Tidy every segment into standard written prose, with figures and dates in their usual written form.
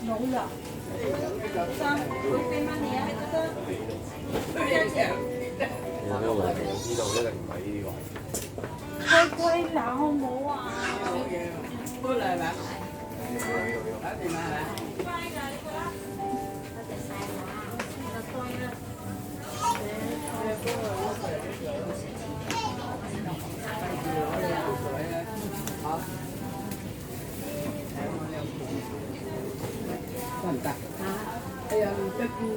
Wala. Sa open man niya, ito to. Quay lang mo à. Cô lời bạn. Đó thì mà là. Còn ta. Ai chắc ai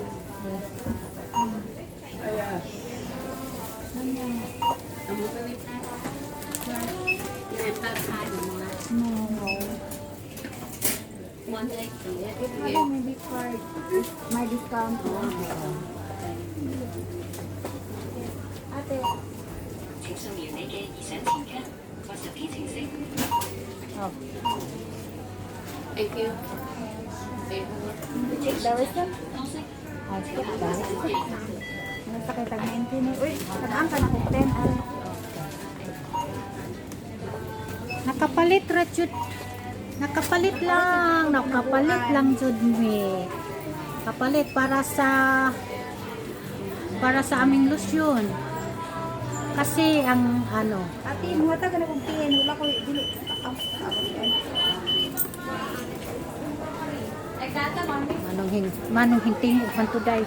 Maybe card. My discount. Ate. 請掃描你嘅已上錢卡或手機程式。 Oh. Thank you。 Check the receipt. 可惜 Ah, check the receipt. Sakit ang maintenance. Uy, saan ka nakukten? Nakapalit ra jud. Nakapalit lang jud mi. Kapalit para sa aming lotion. Kasi ang ano, Ate, mga taga na kong tingin, wala ko dili. manong hinting ug mantuday.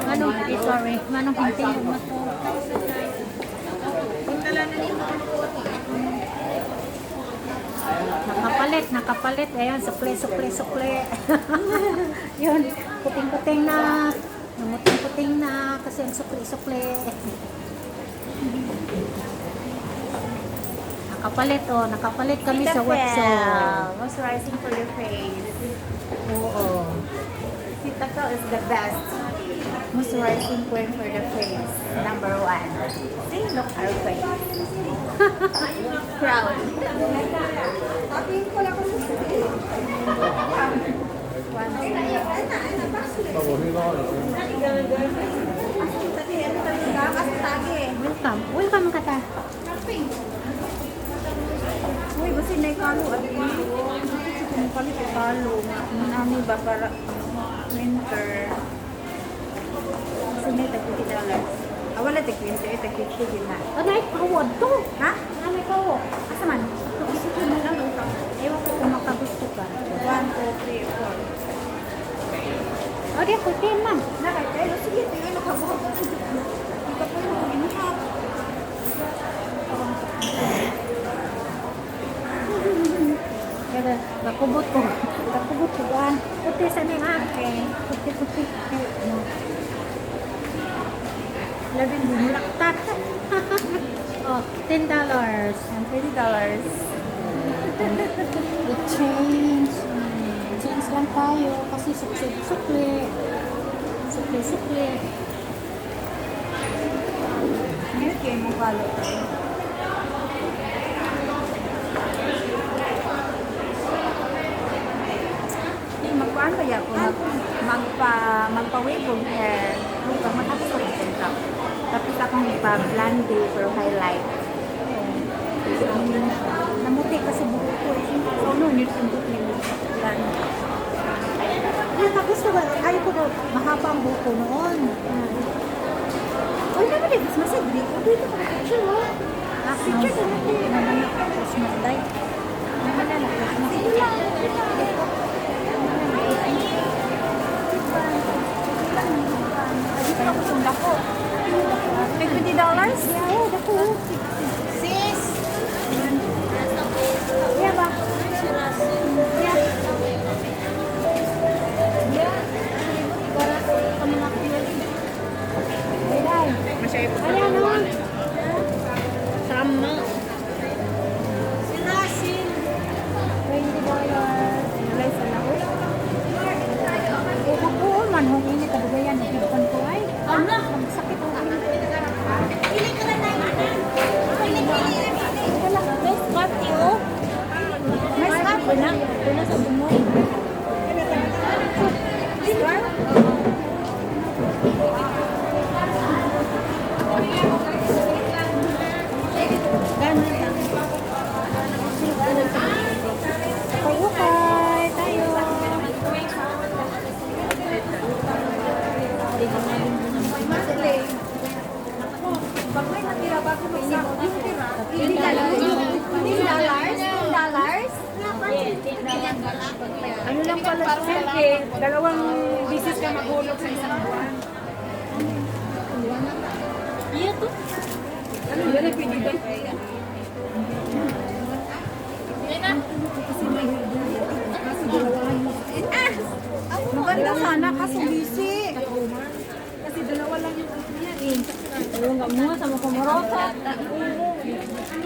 Manong sorry, manong hinting ug mantuday. Nakapalit. Ayun, sukle. Yun, puting-puting na. Namuting-puting na kasi ang sukle. Nakapalit kami sa website. Moisturizing for your face. Oo. Cetaphil is the best moisturizing cream for the face. Number 1. See, look our face. Proud. Ate, wala ko Welcome ka ta. uy, kasi na ikalo. Ate, kung palit ikalo. Nami ba para winter. Kasi may $50. Wala $20, $50 din na. Anay kawad to. Ha? Anay kawad. Asa man? Isip mo na lang ito. Ewan ko kung makagusto ka. 1, 2, 3, 4. O, di ako, man. Nakakaya, sige, tingnan na kabuhat. Ika po yung inuhap. Kaya, nakubot ko ba? Puti sa nang akin. Puti. Labing bumulaktat. Oh, $10. And $20. Change. Change lang tayo kasi sukli. Ngayon kayo mong kalo tayo. Magpaan kaya ko magpa-wave of hair. Matapos ko rin ito. Tapos akong ipa-blonde for highlight. Namuti kasi buhok ko. So, no, need to put me blonde. Gusto ba? Ayaw ko na mahaba ang buhok ko noon. Uy, naman eh, mas masigri. Dito ka na picture, oh. Picture ka natin. Naman ako. Tapos mag-day. Naman na lang. Sige lang. Dito ako sunda ko. $50? Yeah, dako. Sis! Yeah ba? Yeah. Para kami nakapilin. Ayan. Masyay po. Ayan o. Sama. $20. Ano lang pala, Siyempre, dalawang bisis ka maghulog sa isang buwan. iya to. Ano yun ang pinigay? Maganda sana kaso busy. Kasi dalawa lang yung ano yan eh. Ayaw nga mo, sama ko marota.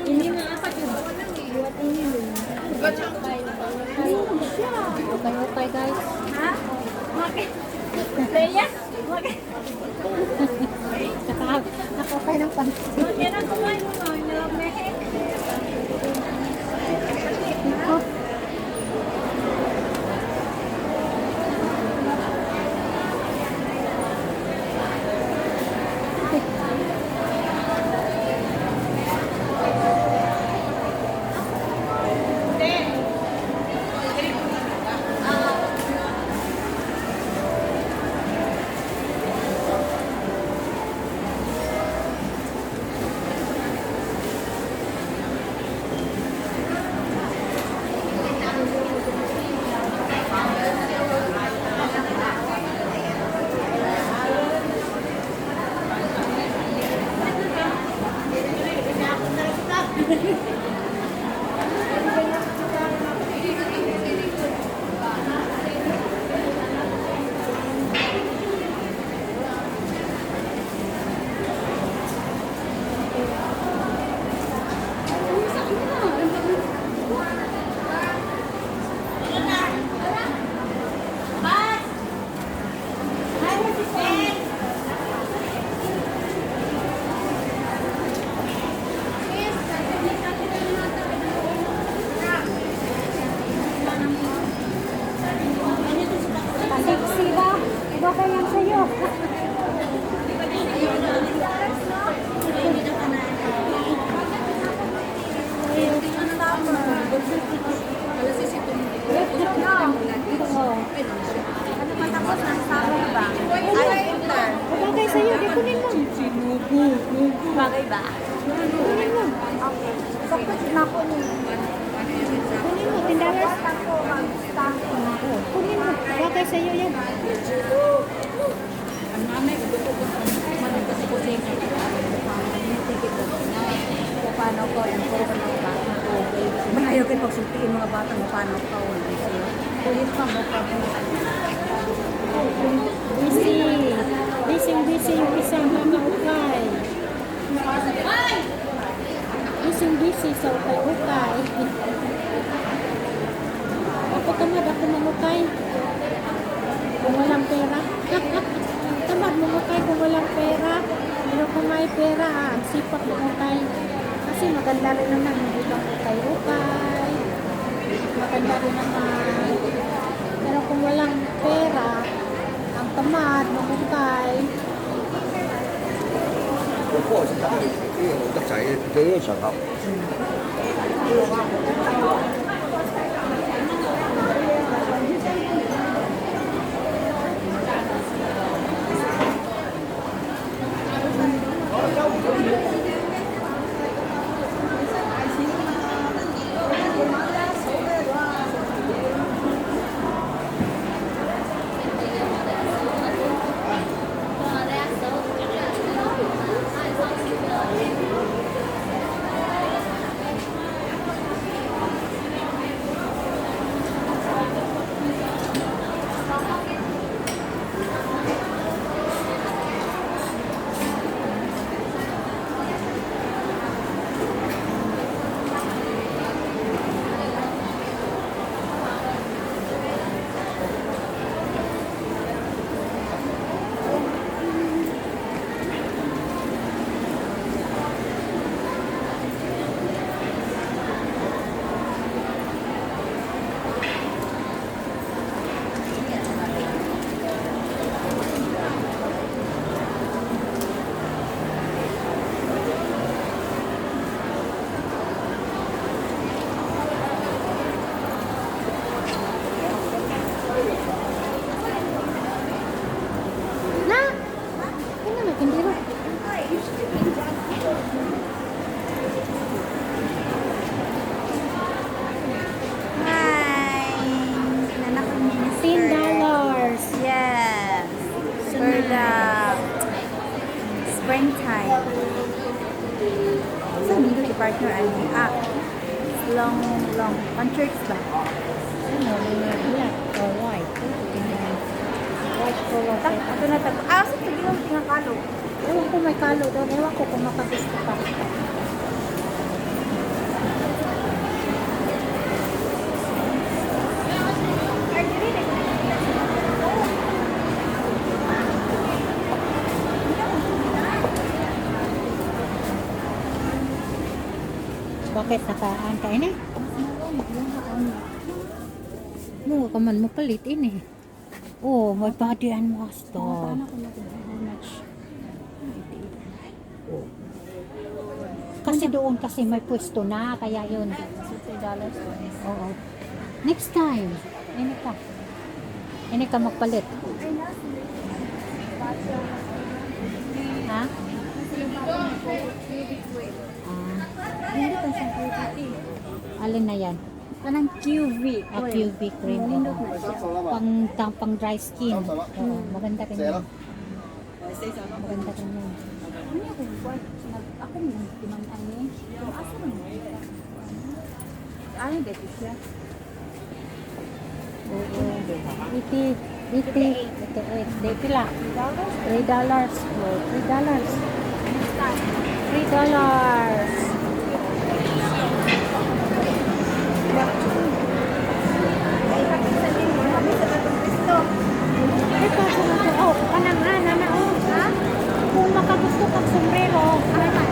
Ini nga apat yun. Buat ini loh. Ayun siya. Utay-utay guys. Ha? Bakit? Leia? Bakit? Nakapay ng pansin. Yan ang kumain mo. Nilabmehek. Sexy ba? Iba ka yan sa'yo. Ano matapos ng summer ba? Ay, winter. Bagay sa'yo, di kunin mo. Bagay ba? Kunin mo. Okay. Sakot na ko ni. Kunin mo, tindaras. Ako mag-stop ko na. Kunin mo. Bagay sa'yo yan. Ang mami, gusto ko manong kasi ko siya yung Paano ko yung puro ko ng bata ko. Manayo kayo pagsultiin mga bata mo paano ko. Kulit pa mo pa. Busy. Busy yung isang mamaukay. Busy sa ukay-ukay. Ako tamad, ako mamukay. Kung walang pera. Tamad mamukay kung walang pera. Pero kung may pera, ang sipak mamukay. Kasi maganda rin naman yung ibang ukay-ukay. Maganda rin naman. Pero kung walang pera, ang tamad, mamukay. Opo, sa dami. Chắc chắn cái trường học. Saan dito si partner ay long on church ba? Ano, mga black or white. White color. Ito na tag. Sa tigil ang tinakalo. Ewan ko may kalo doon. Ewan ko kung makagusto pa. Bakit nakaan ka ini? Mo ka man mo palit ini. Oh, may body and wash to. Kasi doon kasi may pwesto na, kaya yun. $50 Oo. Next time, ini ka magpalit. Ha? Hindi ka siyang QVT. Alin na yan? Kanang QV. QV cream. Pang dry skin. Oo, maganda rin yan. Maganda rin yan. Ano ako buwan? Ako mo pinamtaan niya. Pero asa mo? Ano dito siya? Oo. Iti. Di pila. $3. Oh, $3. $3. Ay, kaso na to. Oh, kanang na, oh. Ha? Kung makagusto kang sombrero, ano ba?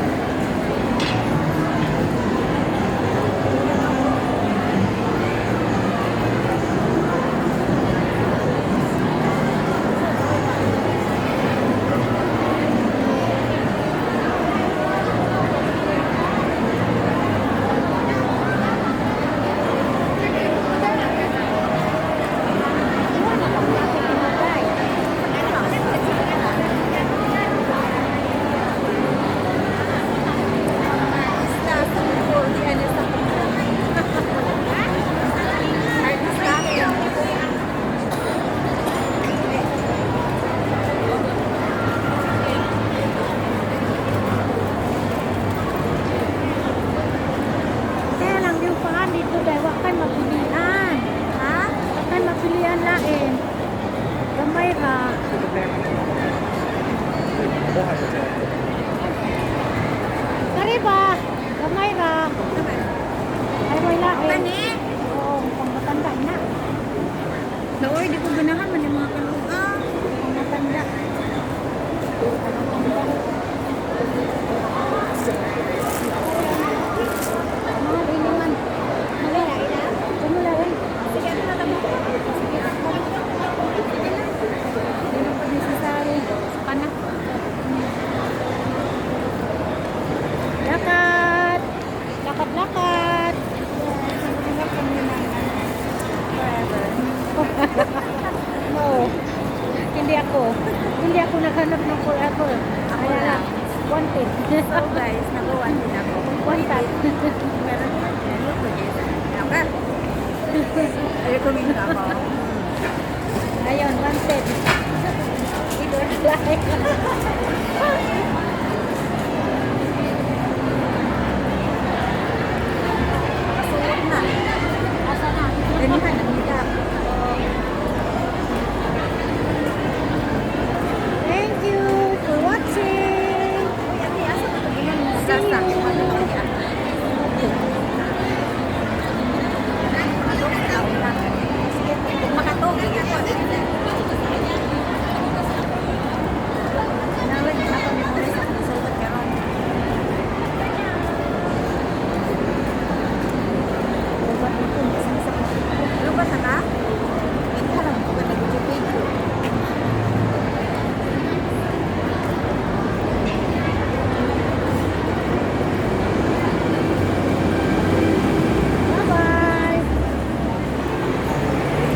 Kaya lang yung paan dito dahil wakan mapilian. Ha? Wakan mapilian lain. Gamay ra. Kari ba? Gamay ra. Ay, may lain. Oo, pang matanda na. Naoy, di ko ganahan man yung mga kaluga. Pang matanda. Mahal ini man. Kumula rin. Sige, ano na tamo? Sige, ako. Hindi mo pa necessary. Saka na. Lakad! Lakad! Forever. No. Hindi ako naghanap ng forever. Kaya lang. Wanted. So guys, nagawan din ako. Wanted. Meron din yan. Look ko dito. Okay. I-recommend ako. Ayun, wanted. Ito na